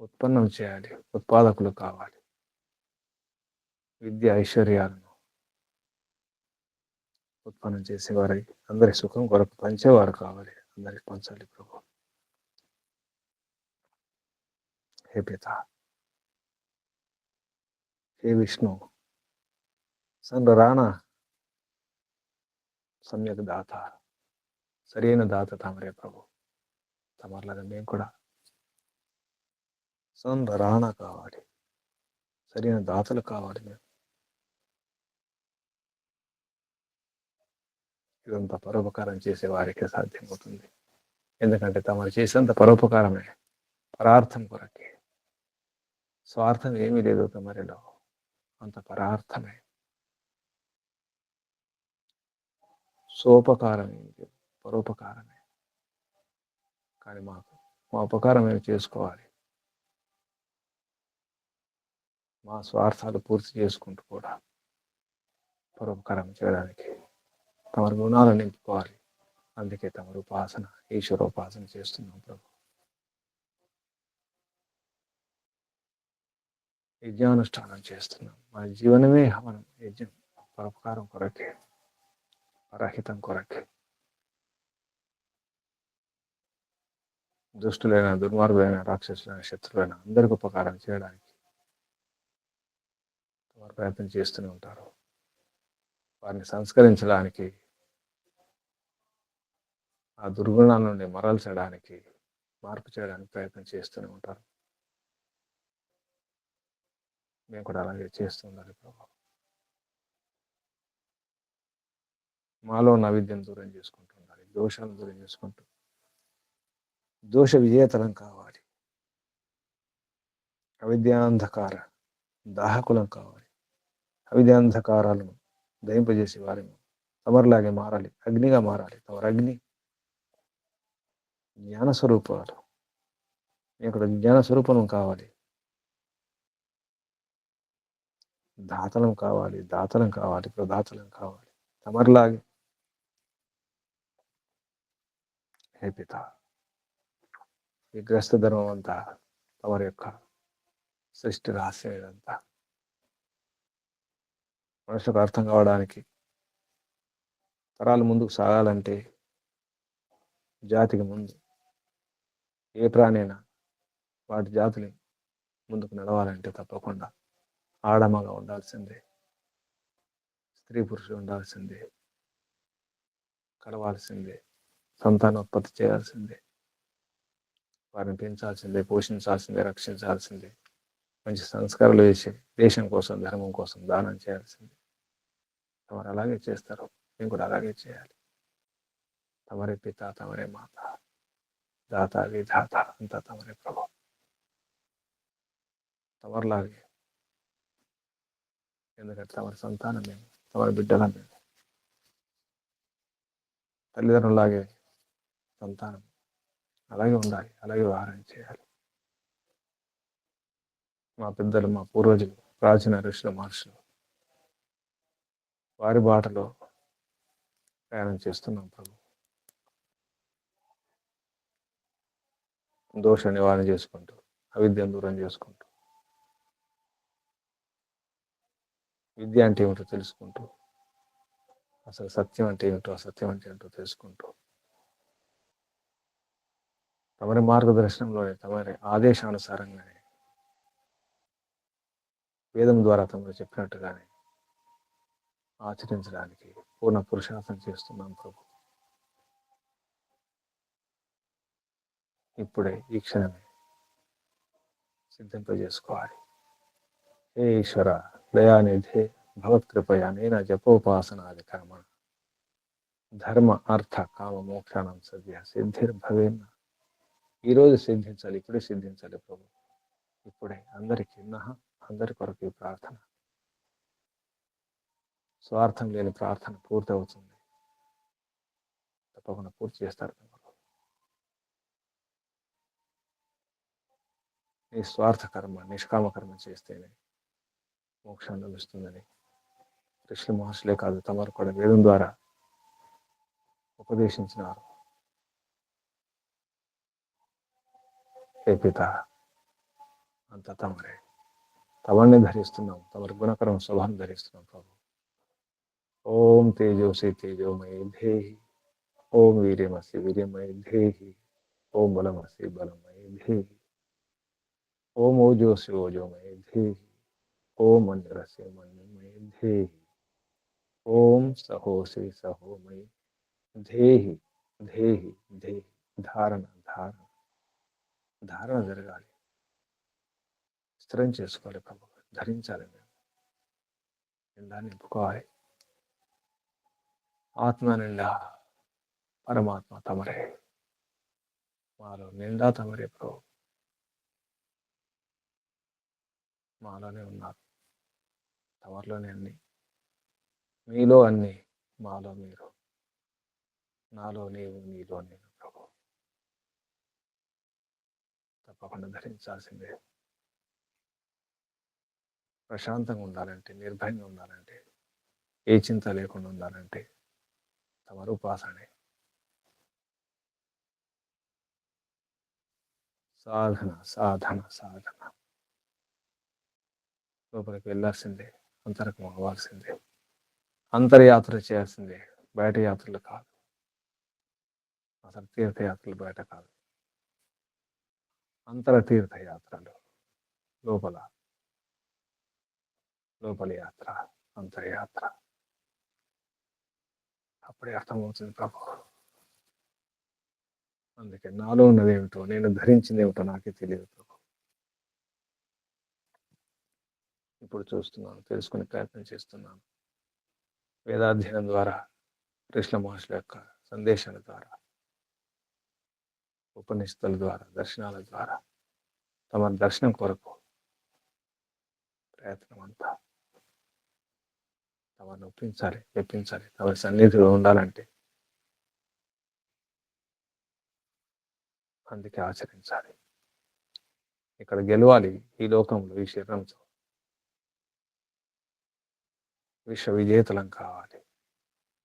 ఉత్పన్నం చేయాలి, ఉత్పాదకులు కావాలి. విద్య ఐశ్వర్యాలను ఉత్పన్నం చేసేవారై అందరి సుఖం కొరకు పంచేవారు కావాలి. అందరికి పంచాలి ప్రభు. హే పిత, హే విష్ణు, సంగరాణ సమ్యక్ దాత, సరైన దాత తమరే ప్రభు. తమరిలాగా మేము కూడా సొంత రాణ కావాలి, సరైన దాతలు కావాలి. మేము ఇదంతా పరోపకారం చేసే వారికే సాధ్యమవుతుంది. ఎందుకంటే తమరు చేసేంత పరోపకారమే పరార్థం కొరకే. స్వార్థం ఏమీ లేదు తమరిలో, అంత పరార్థమే. సోపకారం ఏమి లేదు, పరోపకారమే. కానీ మా ఉపకారం మేము చేసుకోవాలి. మా స్వార్థాలు పూర్తి చేసుకుంటూ కూడా పరోపకారం చేయడానికి తమరి గుణాలను నింపుకోవాలి. అందుకే తమరు ఉపాసన, ఈశ్వరోపాసన చేస్తున్నాం ప్రభు. యజ్ఞానుష్ఠానం చేస్తున్నాం. మన జీవనమే హవనం, యజ్ఞం. పరోపకారం కొరకే, పరహితం కొరకే. దుష్టులైన, దుర్మార్గులైన, రాక్షసులైన, శత్రులైన అందరికి ఉపకారం చేయడానికి వారు ప్రయత్నం చేస్తూనే ఉంటారు. వారిని సంస్కరించడానికి, ఆ దుర్గుణాల నుండి మరల్చడానికి, మార్పు చేయడానికి ప్రయత్నం చేస్తూనే ఉంటారు. మేము కూడా అలాగే చేస్తుండాలి ప్రభు. మాలో ఉన్న అవిద్యను దూరం చేసుకుంటూ ఉండాలి, దోషాలను దూరం చేసుకుంటూ దోష విజేతలం కావాలి. అవిద్యాంధకార దాహకులం కావాలి. అవిద్యాంధకారాలను దయింపజేసే వారిని తమరిలాగే మారాలి, అగ్నిగా మారాలి. తమరు అగ్ని, జ్ఞానస్వరూపాలు. మేము కూడా జ్ఞానస్వరూపం కావాలి, దాతలం కావాలి, దాతలం కావాలి, ప్రదాతలం కావాలి. తమరిలాగే హే పిత, ఈ గ్రస్త ధర్మం అంతా తమరి యొక్క సృష్టి రహస్యం. ఇదంతా మనుషులకు అర్థం కావడానికి, తరాలు ముందుకు సాగాలంటే, జాతికి ముందు ఏ ప్రాణైనా వాటి జాతులు ముందుకు నడవాలంటే తప్పకుండా ఆడమగా ఉండాల్సిందే, స్త్రీ పురుషులు ఉండాల్సిందే, కలవాల్సిందే, సంతానోత్పత్తి చేయాల్సిందే, వారిని పెంచాల్సిందే, పోషించాల్సిందే, రక్షించాల్సిందే, మంచి సంస్కారాలు వేసి దేశం కోసం, ధర్మం కోసం దానం చేయాల్సిందే. తమరు అలాగే చేస్తారు, మేము కూడా అలాగే చేయాలి. తమరే పిత, తమరే మాత, దాత విధాత అంతా తమరే ప్రభు. తమరిలాగే, ఎందుకంటే తమరి సంతానం మేము, తమరి బిడ్డలం మేము. తల్లిదండ్రులాగే సంతానం అలాగే ఉండాలి, అలాగే వ్యవహారం చేయాలి. మా పెద్దలు, మా పూర్వజులు, ప్రాచీన ఋషులు, మహర్షులు, వారి బాటలో ప్రయాణం చేస్తున్నాం ప్రభు. దోష నివారణ చేసుకుంటూ, అవిద్యను దూరం చేసుకుంటూ, విద్య అంటే ఏమిటో తెలుసుకుంటూ, అసలు సత్యం అంటే ఏమిటో, అసత్యం అంటే ఏంటో తెలుసుకుంటూ, తమరి మార్గదర్శనంలోనే, తమరి ఆదేశానుసారంగానే, వేదం ద్వారా తమరు చెప్పినట్టుగానే ఆచరించడానికి పూర్ణ పురుషార్థం చేస్తున్నాం ప్రభు. ఇప్పుడే, ఈ క్షణమే సిద్ధింపజేసుకోవాలి. హే ఈశ్వర దయానిధే భగవత్కృపయా నేన జపోపాసనాది కర్మ ధర్మ అర్థ కామ మోక్షానం సద్య సిద్ధిర్భవేన్న. ఈరోజు సిద్ధించాలి, ఇప్పుడే సిద్ధించాలి ప్రభు. ఇప్పుడే అందరికీ అందరి కొరకు ఈ ప్రార్థన. స్వార్థం లేని ప్రార్థన పూర్తి అవుతుంది, తప్పకుండా పూర్తి చేస్తారు. నీ స్వార్థ కర్మ, నిష్కామ కర్మ చేస్తేనే మోక్షం లభిస్తుందని ఋషులు మహర్షులే కాదు, తమరు కూడా వేదం ద్వారా ఉపదేశించినారు. హే పిత, అంతా తమరే. తమరిని ధరిస్తున్నాం, తమరి గుణకరం స్వభావం ధరిస్తున్నాం ప్రభు. ఓం తేజోసి తేజోమయ ధేహి, ఓం వీర్యమసి వీర్యమయ ధేహి, ఓం బలమసి బలమయ ధేహి, ఓం ఓజోసి ఓజోమయ ధేహి, ఓం మంజరసి మన్యమయ ధేహి, ఓం సహోసి సహోమయ ధేహి. ధేహి ధేహి ధారణ ధారణ ధారణ జరగాలి, స్థిరం చేసుకోవాలి ప్రభు, ధరించాలి మేము, నిండా నింపుకోవాలి. ఆత్మ నిండా పరమాత్మ తమరే, మాలో నిండా తమరే ప్రభు, మాలోనే ఉన్నారు, తమరిలోనే అన్ని, మీలో అన్ని, మాలో మీరు, నాలో నీవు, నీలో నేను ప్రభు. తప్పకుండా ధరించాల్సిందే. ప్రశాంతంగా ఉండాలంటే, నిర్భయంగా ఉండాలంటే, ఏ చింత లేకుండా ఉండాలంటే తమరు ఉపాసనే, సాధన సాధన సాధన. లోపలికి వెళ్ళాల్సిందే, అంతరకం అవ్వాల్సిందే, అంతర్యాత్ర చేయాల్సిందే, బయట యాత్రలు కాదు. అసలు తీర్థయాత్రలు బయట కాదు, అంతర తీర్థయాత్రలు లోపల, లోపలి యాత్ర, అంతర్యాత్ర. అప్పుడే అర్థమవుతుంది ప్రభు. అందుకే నాలో ఉన్నది ఏమిటో, నేను ధరించింది ఏమిటో నాకే తెలియదు ప్రభు. ఇప్పుడు చూస్తున్నాను, తెలుసుకునే ప్రయత్నం చేస్తున్నాను. వేదాధ్యయనం ద్వారా, కృష్ణ మహర్షుల యొక్క సందేశాల ద్వారా, ఉపనిషత్తుల ద్వారా, దర్శనాల ద్వారా, తమ దర్శనం కొరకు ప్రయత్నం అంతా. తమను ఒప్పించాలి, మెప్పించాలి, తమ సన్నిధిలో ఉండాలంటే అందుకే ఆచరించాలి. ఇక్కడ గెలవాలి, ఈ లోకంలో, ఈ శరీరంతో విశ్వ విజేతలం కావాలి,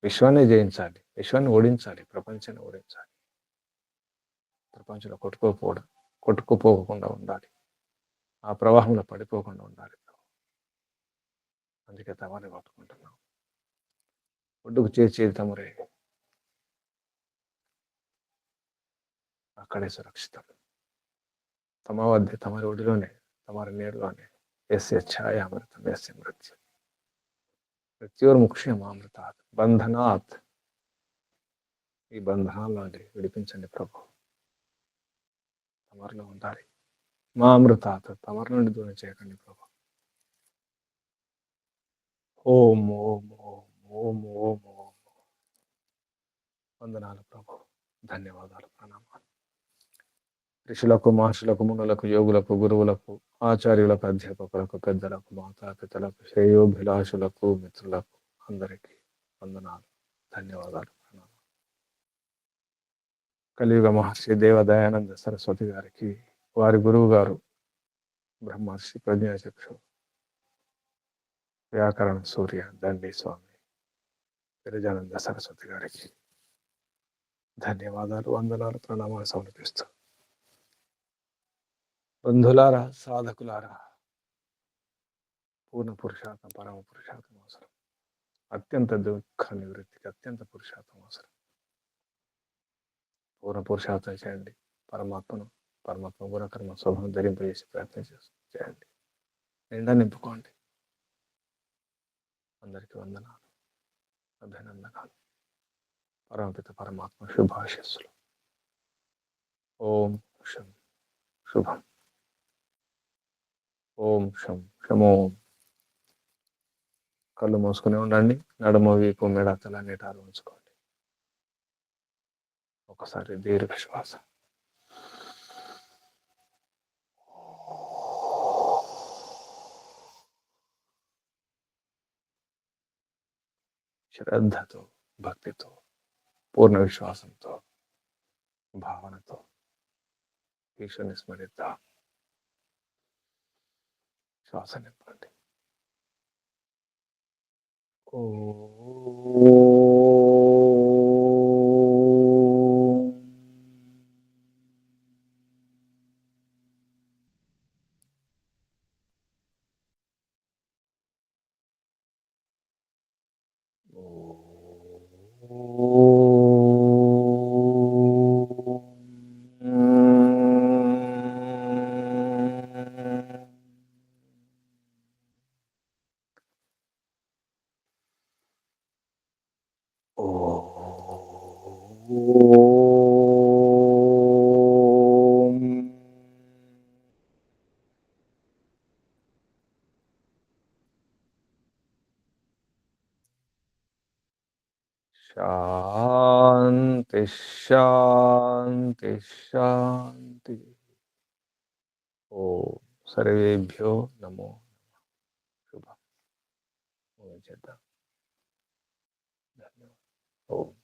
విశ్వాన్ని జయించాలి, విశ్వాన్ని ఓడించాలి, ప్రపంచాన్ని ఓడించాలి. ప్రపంచంలో కొట్టుకుపోకుండా ఉండాలి, ఆ ప్రవాహంలో పడిపోకుండా ఉండాలి. అందుకే తమని పట్టుకుంటున్నాం. ఒడ్డుకు చేర్చేది తమరే, అక్కడే సురక్షితం. తమ వద్దే, తమరి ఒడిలోనే, తమరి నీడలోనే ఎస్య ఛాయామృతం ఎస్య మృత్యు, మృత్యోర్ముక్ష్యమామృతాత్ బంధనాత్. ఈ బంధనాల నుండి విడిపించండి ప్రభు. తమరిలో ఉండాలి. మా అమృతాత్, తమరి నుండి దూరం చేయకండి ప్రభు. ఓం ఓం ఓం ఓం ఓం ఓం. వందనాలు ప్రభు, ధన్యవాదాలు, ప్రణామాలు. ఋషులకు, మహర్షులకు, మునులకు, యోగులకు, గురువులకు, ఆచార్యులకు, అధ్యాపకులకు, పెద్దలకు, మాతాపితలకు, శ్రేయోభిలాషులకు, మిత్రులకు అందరికీ వందనాలు, ధన్యవాదాలు, ప్రణామాలు. కలియుగ మహర్షి దేవదయానంద సరస్వతి గారికి, వారి గురువు గారు బ్రహ్మర్షి ప్రజ్ఞాచక్షు వ్యాకరణ సూర్య దండి స్వామి గిరిజానంద సరస్వతి గారికి ధన్యవాదాలు, వందనాలు, ప్రణామాలు సమర్పిస్తూ, బంధులారా, సాధకులారా, పూర్ణ పురుషార్థం, పరమ పురుషార్థం అవసరం. అత్యంత దుఃఖ నివృత్తికి అత్యంత పురుషార్థం అవసరం. పూర్ణ పురుషార్థం చేయండి. పరమాత్మ గుణకర్మ స్వభావం ధరింపజేసే ప్రయత్నం చేయండి. నిండా నింపుకోండి. అందరికీ వందనాలు, అభినందనాలు. పరమపిత పరమాత్మ శుభాశస్సులు. ఓం శం శుభం. ఓం శం శమోం. కళ్ళు మూసుకుని ఉండండి. నడుము, వీపు, మెడ, తల నీటారు ఉంచుకోండి. ఒకసారి దీర్ఘ శ్వాస. శ్రద్ధతో, భక్తితో, పూర్ణ విశ్వాసంతో, భావనతో ఈశ్వరుని స్మరిద్దాం. శ్వాస నింపండి. ఓ ఓ శాంతి శాంతి శాంతి. ఓ సర్వేభ్యో నమో శుభం. చేద్దాం. ధన్యవాదాలు. ఓం